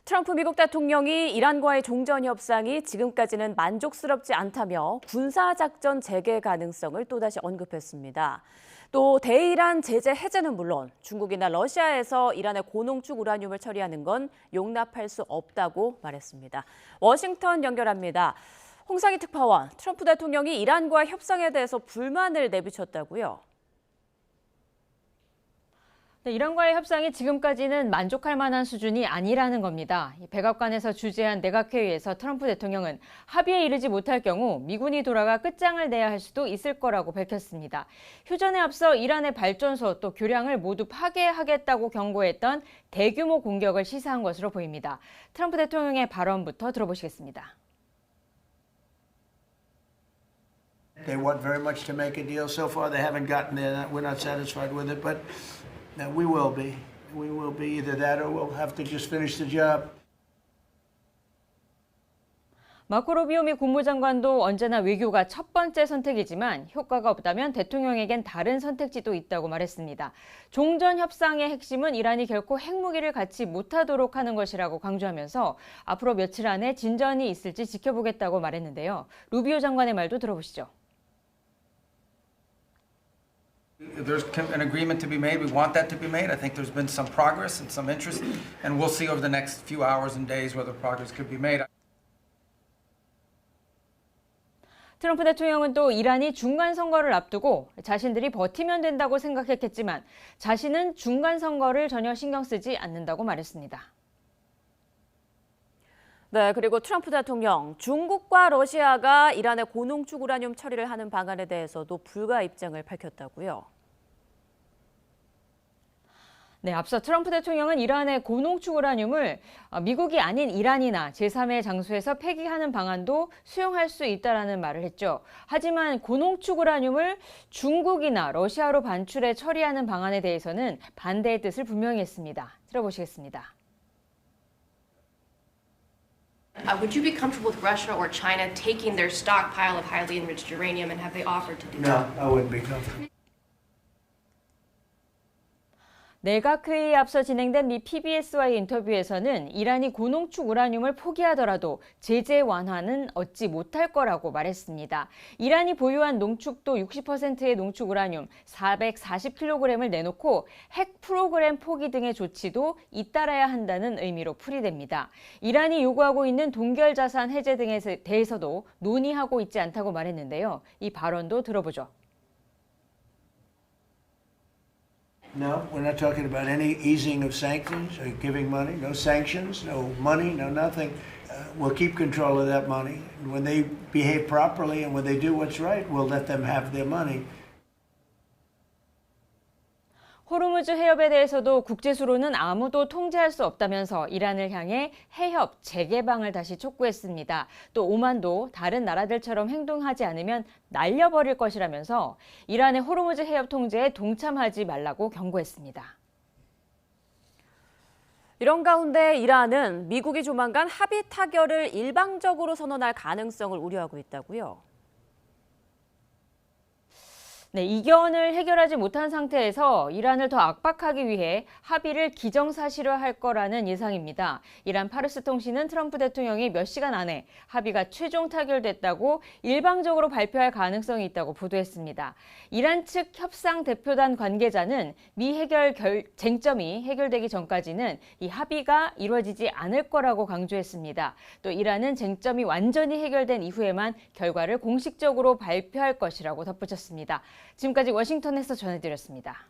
트럼프 미국 대통령이 이란과의 종전 협상이 지금까지는 만족스럽지 않다며 군사작전 재개 가능성을 또다시 언급했습니다. 또 대이란 제재 해제는 물론 중국이나 러시아에서 이란의 고농축 우라늄을 처리하는 건 용납할 수 없다고 말했습니다. 워싱턴 연결합니다. 홍상희 특파원, 트럼프 대통령이 이란과 협상에 대해서 불만을 내비쳤다고요? 네, 이란과의 협상이 지금까지는 만족할 만한 수준이 아니라는 겁니다. 백악관에서 주재한 내각회의에서 트럼프 대통령은 합의에 이르지 못할 경우 미군이 돌아가 끝장을 내야 할 수도 있을 거라고 밝혔습니다. 휴전에 앞서 이란의 발전소 또 교량을 모두 파괴하겠다고 경고했던 대규모 공격을 시사한 것으로 보입니다. 트럼프 대통령의 발언부터 들어보시겠습니다. They want very much to make a deal. So far, they haven't gotten there. We're not satisfied with it, but we will be. We will be either that or we'll have to just finish the job. 마코 루비오 미 국무장관도 언제나 외교가 첫 번째 선택이지만 효과가 없다면 대통령에겐 다른 선택지도 있다고 말했습니다. 종전 협상의 핵심은 이란이 결코 핵무기를 갖지 못하도록 하는 것이라고 강조하면서 앞으로 며칠 안에 진전이 있을지 지켜보겠다고 말했는데요. 루비오 장관의 말도 들어보시죠. There's an agreement to be made. We want that to be made. I think there's been some progress and some interest, and we'll see over the next few hours and days whether progress could be made. 트럼프 대통령은 또 이란이 중간 선거를 앞두고 자신들이 버티면 된다고 생각했겠지만 자신은 중간 선거를 전혀 신경 쓰지 않는다고 말했습니다. 네, 그리고 트럼프 대통령, 중국과 러시아가 이란의 고농축 우라늄 처리를 하는 방안에 대해서도 불가 입장을 밝혔다고요. 네, 앞서 트럼프 대통령은 이란의 고농축 우라늄을 미국이 아닌 이란이나 제3의 장소에서 폐기하는 방안도 수용할 수 있다라는 말을 했죠. 하지만 고농축 우라늄을 중국이나 러시아로 반출해 처리하는 방안에 대해서는 반대의 뜻을 분명히 했습니다. 들어보시겠습니다. Would you be comfortable with Russia or China taking their stockpile of highly enriched uranium, and have they offered to do that? No, I wouldn't be comfortable. 내각회의에 앞서 진행된 미 PBS와의 인터뷰에서는 이란이 고농축 우라늄을 포기하더라도 제재 완화는 얻지 못할 거라고 말했습니다. 이란이 보유한 농축도 60%의 농축 우라늄 440kg을 내놓고 핵 프로그램 포기 등의 조치도 잇따라야 한다는 의미로 풀이됩니다. 이란이 요구하고 있는 동결 자산 해제 등에 대해서도 논의하고 있지 않다고 말했는데요. 이 발언도 들어보죠. No, we're not talking about any easing of sanctions or giving money. No sanctions, no money, no nothing. We'll keep control of that money. And when they behave properly and when they do what's right, we'll let them have their money. 호르무즈 해협에 대해서도 국제수로는 아무도 통제할 수 없다면서 이란을 향해 해협 재개방을 다시 촉구했습니다. 또 오만도 다른 나라들처럼 행동하지 않으면 날려버릴 것이라면서 이란의 호르무즈 해협 통제에 동참하지 말라고 경고했습니다. 이런 가운데 이란은 미국이 조만간 합의 타결을 일방적으로 선언할 가능성을 우려하고 있다고요. 네, 이견을 해결하지 못한 상태에서 이란을 더 압박하기 위해 합의를 기정사실화할 거라는 예상입니다. 이란 파르스 통신은 트럼프 대통령이 몇 시간 안에 합의가 최종 타결됐다고 일방적으로 발표할 가능성이 있다고 보도했습니다. 이란 측 협상 대표단 관계자는 미 해결 쟁점이 해결되기 전까지는 이 합의가 이루어지지 않을 거라고 강조했습니다. 또 이란은 쟁점이 완전히 해결된 이후에만 결과를 공식적으로 발표할 것이라고 덧붙였습니다. 지금까지 워싱턴에서 전해드렸습니다.